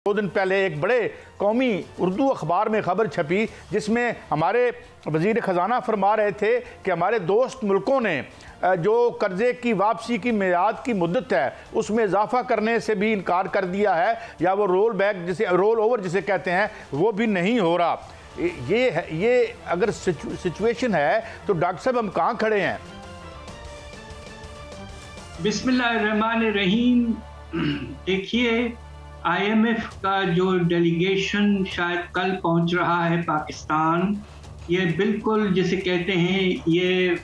2 दिन पहले एक बड़े कौमी उर्दू अखबार में खबर छपी जिसमें हमारे वज़ीर ख़जाना फरमा रहे थे कि हमारे दोस्त मुल्कों ने जो कर्ज़े की वापसी की मियाद की मुद्दत है उसमें इजाफ़ा करने से भी इनकार कर दिया है, या वो रोल ओवर जिसे कहते हैं वो भी नहीं हो रहा। ये अगर सिचुएशन है तो डॉक्टर साहब हम कहाँ खड़े हैं? बिस्मिल्लाहिर्रहमानिर्रहीम। देखिए, IMF का जो डेलीगेशन शायद कल पहुंच रहा है पाकिस्तान, ये बिल्कुल जिसे कहते हैं, ये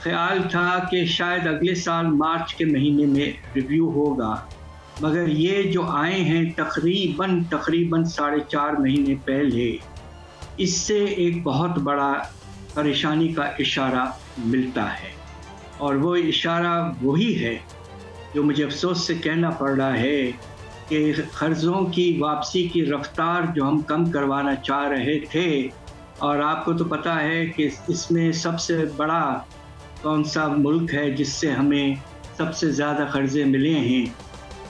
ख्याल था कि शायद अगले साल मार्च के महीने में रिव्यू होगा, मगर ये जो आए हैं तकरीबन 4.5 महीने पहले, इससे एक बहुत बड़ा परेशानी का इशारा मिलता है। और वो इशारा वही है जो मुझे अफसोस से कहना पड़ रहा है कि कर्ज़ों की वापसी की रफ्तार जो हम कम करवाना चाह रहे थे, और आपको तो पता है कि इसमें सबसे बड़ा कौन सा मुल्क है जिससे हमें सबसे ज़्यादा कर्ज़े मिले हैं,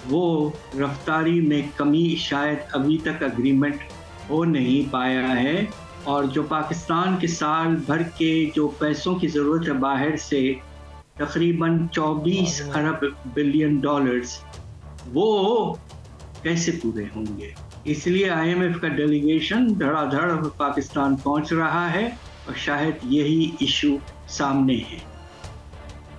वो रफ्तारी में कमी शायद अभी तक अग्रीमेंट हो नहीं पाया है। और जो पाकिस्तान के साल भर के जो पैसों की ज़रूरत है बाहर से, तकरीबन 24 अरब बिलियन डॉलर्स, वो कैसे पूरे होंगे? इसलिए IMF का डेलीगेशन धड़ाधड़ पाकिस्तान पहुंच रहा है और शायद यही इशू सामने है।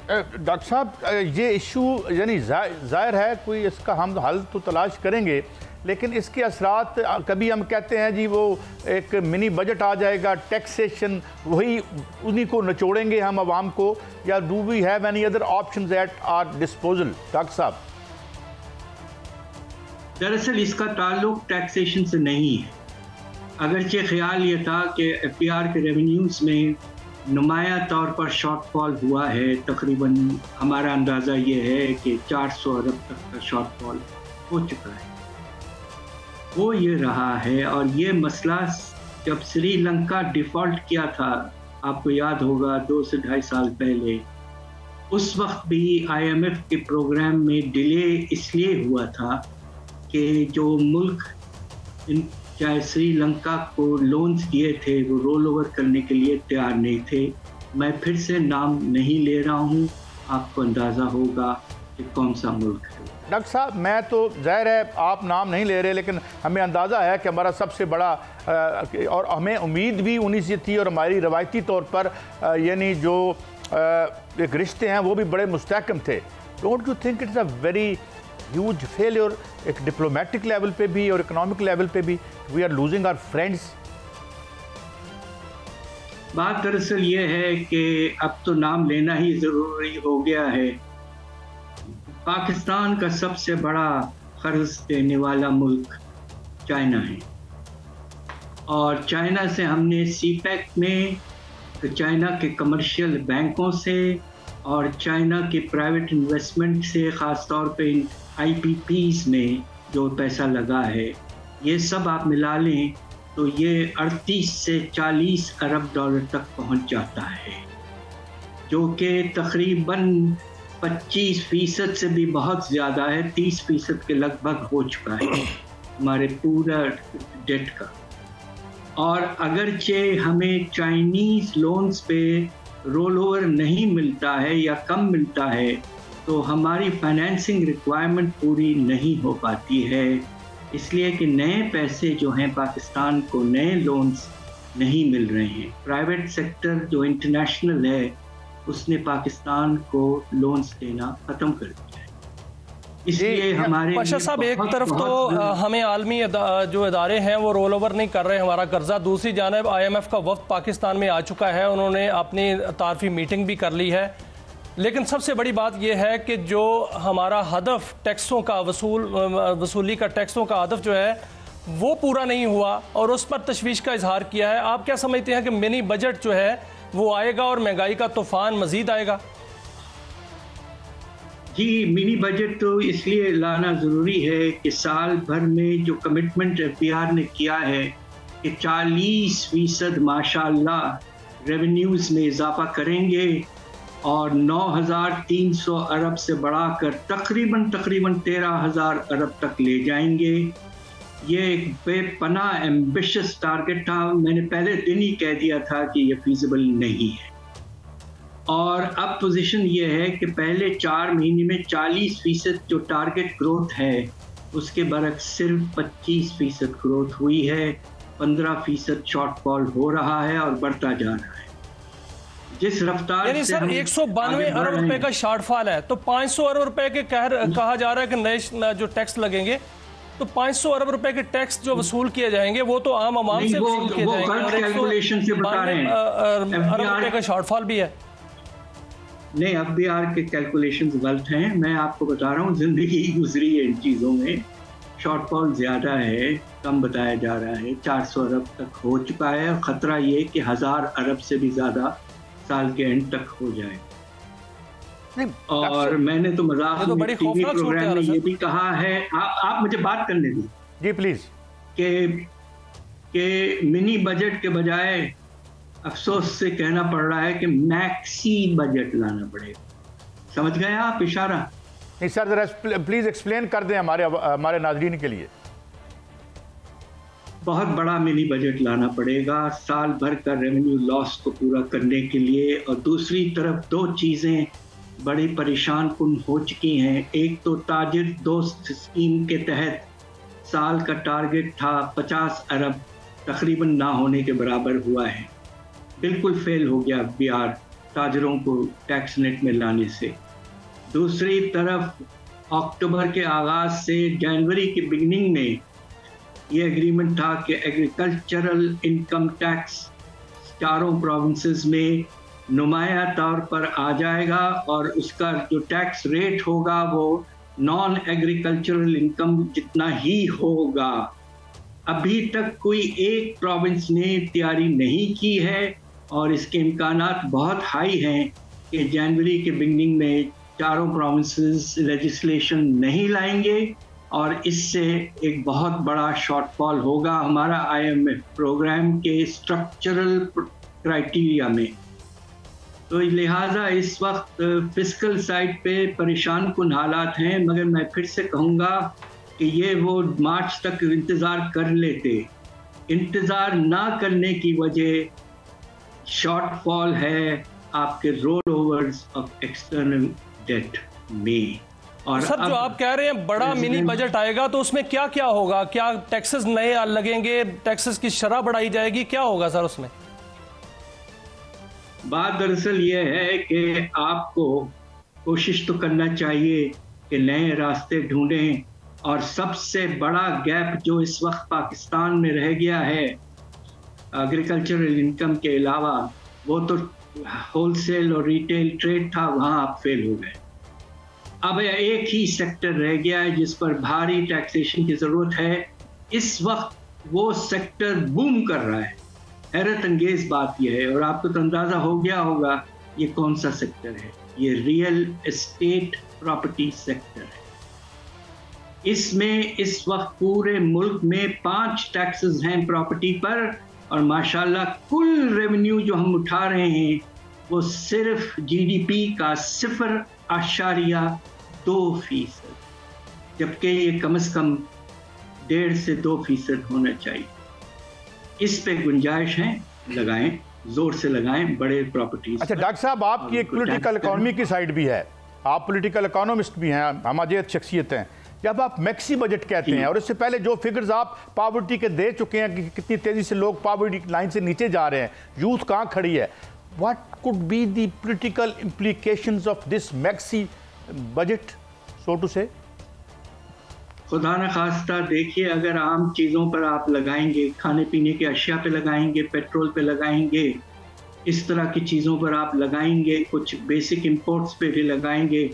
डॉक्टर साहब, ये इशू यानी जाहिर है कोई इसका हम हल तो तलाश करेंगे, लेकिन इसके असरात कभी हम कहते हैं जी वो एक मिनी बजट आ जाएगा, टैक्सेशन, वही उन्हीं को निचोड़ेंगे हम आवाम को, या do we have any other options at our disposal? Doctor साहब, दरअसल इसका ताल्लुक टैक्सेशन से नहीं है। अगरचे ख्याल ये था कि FDR के रेवेन्यूज़ में नुमाया तौर पर शॉर्टफॉल हुआ है, तकरीबन हमारा अंदाज़ा ये है कि 400 अरब तक का शॉर्टफॉल हो चुका है। वो ये रहा है, और ये मसला जब श्रीलंका डिफ़ॉल्ट किया था, आपको याद होगा 2 से 2.5 साल पहले, उस वक्त भी IMF के प्रोग्राम में डिले इसलिए हुआ था कि जो मुल्क चाहे श्रीलंका को लोन्स दिए थे वो रोल ओवर करने के लिए तैयार नहीं थे। मैं फिर से नाम नहीं ले रहा हूँ, आपको अंदाज़ा होगा कि कौन सा मुल्क है। डॉक्टर साहब, मैं तो ज़ाहिर है आप नाम नहीं ले रहे, लेकिन हमें अंदाज़ा है कि हमारा सबसे बड़ा और हमें उम्मीद भी उन्हीं से थी, और हमारी रवायती तौर पर यानी जो एक रिश्ते हैं वो भी बड़े मुस्तहकम थे। Don't you think it's a very huge failure, एक डिप्लोमेटिक लेवल पे भी और इकोनॉमिक लेवल पे भी? We are losing our friends. बात दरअसल ये है कि अब तो नाम लेना ही ज़रूरी हो गया है। पाकिस्तान का सबसे बड़ा कर्ज देने वाला मुल्क चाइना है, और चाइना से हमने CPEC में, चाइना के कमर्शियल बैंकों से और चाइना के प्राइवेट इन्वेस्टमेंट से, ख़ास तौर पे IPPs में जो पैसा लगा है, ये सब आप मिला लें तो ये 38 से 40 अरब डॉलर तक पहुंच जाता है, जो कि तकरीबन 25% से भी बहुत ज़्यादा है, 30% के लगभग हो चुका है हमारे पूरा डेट का। और अगरचे हमें चाइनीज़ लोन्स पे रोल ओवर नहीं मिलता है या कम मिलता है, तो हमारी फाइनेंसिंग रिक्वायरमेंट पूरी नहीं हो पाती है, इसलिए कि नए पैसे जो हैं पाकिस्तान को, नए लोन्स नहीं मिल रहे हैं। प्राइवेट सेक्टर जो इंटरनेशनल है उसने पाकिस्तान को लोन्स देना ख़त्म कर दिया है। इसलिए हमारे पाशा साहब, एक तरफ तो हमें आलमी जो इदारे हैं वो रोल ओवर नहीं कर रहे हमारा कर्जा, दूसरी जानिब IMF का वफ्द पाकिस्तान में आ चुका है, उन्होंने अपनी तारफी मीटिंग भी कर ली है। लेकिन सबसे बड़ी बात यह है कि जो हमारा हदफ टैक्सों का वसूली का टैक्सों का हदफ जो है वो पूरा नहीं हुआ, और उस पर तशवीश का इजहार किया है। आप क्या समझते हैं कि मिनी बजट जो है वो आएगा और महंगाई का तूफान मजीद आएगा? जी, मिनी बजट तो इसलिए लाना ज़रूरी है कि साल भर में जो कमिटमेंट FDR ने किया है कि 40% माशाअल्लाह रेवेन्यूज़ में इजाफा करेंगे, और 9,300 अरब से बढ़ाकर तकरीबन 13,000 अरब तक ले जाएंगे। ये एक बेपनाह एम्बिशियस टारगेट था। मैंने पहले दिन ही कह दिया था कि ये फीजिबल नहीं है। और अब पोजीशन ये है कि पहले 4 महीने में 40% जो टारगेट ग्रोथ है उसके बरक्स सिर्फ 25% ग्रोथ हुई है। 15% शॉर्टफॉल हो रहा है और बढ़ता जा रहा है। जिस रफ्तार यानी सर 192 अरब रुपए का शॉर्टफॉल है, तो 500 अरब रुपए के कहा जा रहा है कि नए जो टैक्स लगेंगे, तो 500 अरब रुपए के टैक्स जो वसूल किए जाएंगे वो तो आम आवाम से वसूल किए जाएंगे, और 192 अरब रुपए का शॉर्टफॉल भी है। नहीं, अब भी आर के कैलकुलेशंस गलत हैं। मैं आपको बता रहा हूँ, जिंदगी गुजरी है इन चीज़ों में। शॉर्टफॉल ज़्यादा है, कम बताया जा रहा है। 400 अरब तक हो चुका है और ख़तरा ये कि 1000 अरब से भी ज़्यादा साल के एंड तक हो जाए। और मैंने तो मजाक में टीवी प्रोग्राम में ये भी कहा है, आप मुझे बात करने दें जी प्लीज, कि मिनी बजट के बजाय अफसोस से कहना पड़ रहा है कि मैक्सी बजट लाना पड़ेगा। समझ गए आप इशारा? नहीं सर, जरा प्लीज एक्सप्लेन कर दें हमारे नाज़रीन के लिए। बहुत बड़ा मिनी बजट लाना पड़ेगा साल भर का रेवेन्यू लॉस को पूरा करने के लिए। और दूसरी तरफ 2 चीज़ें बड़ी परेशान कुन हो चुकी हैं। एक तो ताजिर दोस्त स्कीम के तहत साल का टारगेट था 50 अरब, तकरीबन ना होने के बराबर हुआ है। बिल्कुल फेल हो गया बिहार ताजरों को टैक्स नेट में लाने से। दूसरी तरफ अक्टूबर के आगाज से जनवरी की बिगनिंग में ये एग्रीमेंट था कि एग्रीकल्चरल इनकम टैक्स 4 प्रोविंसेस में नुमाया तौर पर आ जाएगा और उसका जो टैक्स रेट होगा वो नॉन एग्रीकल्चरल इनकम जितना ही होगा। अभी तक कोई एक प्रोविंस ने तैयारी नहीं की है और इसके इम्कानात बहुत हाई हैं कि जनवरी के बिगनिंग में 4 प्रोविंसेस लेजिस्लेशन नहीं लाएंगे और इससे एक बहुत बड़ा शॉर्टफॉल होगा हमारा IMF प्रोग्राम के स्ट्रक्चरल क्राइटेरिया में। तो लिहाजा इस वक्त फिस्कल साइड पे परेशान कुन हालात हैं, मगर मैं फिर से कहूँगा कि ये वो मार्च तक इंतज़ार कर लेते। इंतज़ार ना करने की वजह शॉर्टफॉल है आपके rollovers of external debt में। और सर जो आप कह रहे हैं बड़ा मिनी बजट आएगा, तो उसमें क्या क्या होगा? क्या टैक्सेस नए लगेंगे? टैक्सेस की शरह बढ़ाई जाएगी? क्या होगा सर उसमें? बात दरअसल ये है कि आपको कोशिश तो करना चाहिए कि नए रास्ते ढूंढें। और सबसे बड़ा गैप जो इस वक्त पाकिस्तान में रह गया है एग्रीकल्चरल इनकम के अलावा, वो तो होलसेल और रिटेल ट्रेड था, वहाँ आप फेल हो गए। अब एक ही सेक्टर रह गया है जिस पर भारी टैक्सेशन की ज़रूरत है। इस वक्त वो सेक्टर बूम कर रहा है। हैरत अंगेज बात यह है, और आपको तो अंदाज़ा हो गया होगा ये कौन सा सेक्टर है। ये रियल एस्टेट प्रॉपर्टी सेक्टर है। इसमें इस वक्त पूरे मुल्क में 5 टैक्सेस हैं प्रॉपर्टी पर, और माशाल्लाह कुल रेवेन्यू जो हम उठा रहे हैं वो सिर्फ GDP का 0.2%, जबकि ये कम से कम 1.5 से 2% होना चाहिए। इस पे गुंजाइश है, लगाएं, जोर से लगाएं बड़े प्रॉपर्टीज। अच्छा डॉक्टर साहब, आपकी एक पॉलिटिकल इकोनॉमी की साइड भी है, आप पॉलिटिकल इकोनॉमिस्ट भी हैं, हमाजियत शख्सियत हैं। जब आप मैक्सी बजट कहते हैं, और इससे पहले जो फिगर्स आप पॉवर्टी के दे चुके हैं कि कितनी तेजी से लोग पॉवर्टी लाइन से नीचे जा रहे हैं, यूथ कहाँ खड़ी है, what could be the political implications of this maxi budget so to say? खुदा न खास्ता देखिए, अगर आम चीज़ों पर आप लगाएंगे, खाने पीने के अशिया पे लगाएंगे, पेट्रोल पे लगाएंगे, इस तरह की चीज़ों पर आप लगाएंगे, कुछ बेसिक इंपोर्ट्स पे भी लगाएंगे,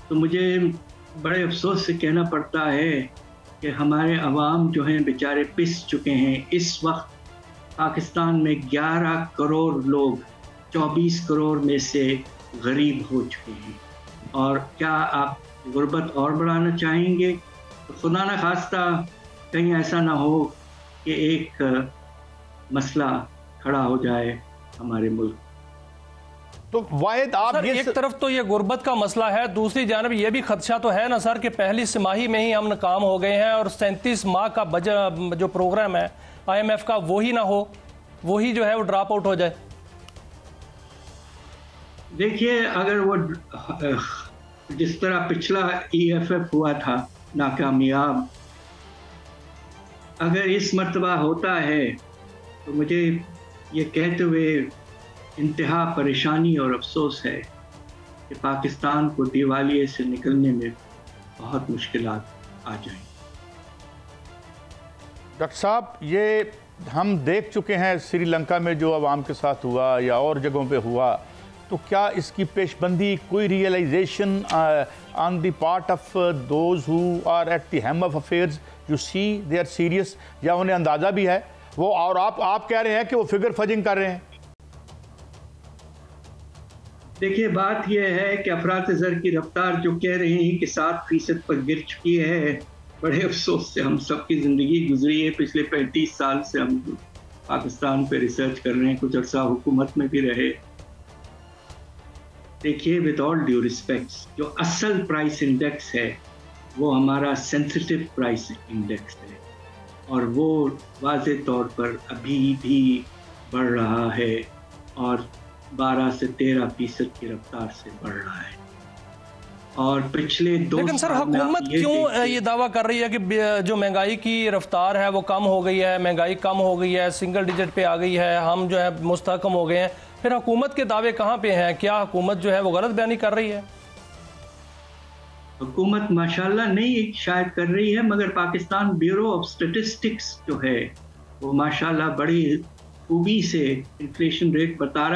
तो मुझे बड़े अफसोस से कहना पड़ता है कि हमारे अवाम जो हैं बेचारे पिस चुके हैं। इस वक्त पाकिस्तान में 11 करोड़ लोग 24 करोड़ में से गरीब हो चुके हैं। और क्या आप गुर्बत और बढ़ाना चाहेंगे? तो खुदा न खास्ता कहीं ऐसा ना हो कि एक मसला खड़ा हो जाए हमारे मुल्क। तो वाहिद आप सर, एक तरफ तो ये गुर्बत का मसला है, दूसरी जानब ये भी खदशा तो है ना सर कि पहली तिमाही में ही हम नाकाम हो गए हैं और 37 माह का बजट जो प्रोग्राम है IMF का वही ना हो, वही जो है वो ड्रॉप आउट हो जाए। देखिए, अगर वो जिस तरह पिछला EFF हुआ था नाकामयाब, अगर इस मर्तबा होता है तो मुझे ये कहते हुए इंतहा परेशानी और अफसोस है कि पाकिस्तान को दिवालिये से निकलने में बहुत मुश्किलात आ जाएंगी। डॉक्टर साहब, ये हम देख चुके हैं श्रीलंका में जो अवाम के साथ हुआ या और जगहों पे हुआ, तो क्या इसकी पेशबंदी, कोई realisation on the part of those who are at the helm of affairs, you see they are serious, या उन्हें अंदाज़ा भी है वो, और आप कह रहे हैं कि वो फिगर फजिंग कर रहे हैं? देखिए, बात यह है कि अफरात-ए-ज़र की रफ्तार जो कह रहे हैं कि 7% पर गिर चुकी है, बड़े अफसोस से हम सब की ज़िंदगी गुजरी है। पिछले 35 साल से हम पाकिस्तान पे रिसर्च कर रहे हैं, कुछ अर्सा हुकूमत में भी रहे। देखिए, विद ऑल ड्यू रिस्पेक्ट्स, जो असल प्राइस इंडेक्स है वो हमारा सेंसिटिव प्राइस इंडेक्स है और वो वाज़े तौर पर अभी भी बढ़ रहा है और 12 से 13% की रफ्तार से बढ़ रहा है। और पिछले 2 लेकिन सर, हुकूमत क्यों ये दावा कर रही है कि जो महंगाई की रफ्तार है वो कम हो गई है, महंगाई कम हो गई है, सिंगल डिजिट पे आ गई है, हम जो है मुस्तहकम हो गए हैं? फिर हुकूमत के दावे कहाँ पे हैं? क्या हुकूमत जो है वो गलत बयानी कर रही है? हुकूमत माशाल्लाह नहीं शायद कर रही है, मगर पाकिस्तान ब्यूरो ऑफ स्टैटिस्टिक्स जो है वो माशाल्लाह बड़ी खूबी से इन्फ्लेशन रेट बता रहा है।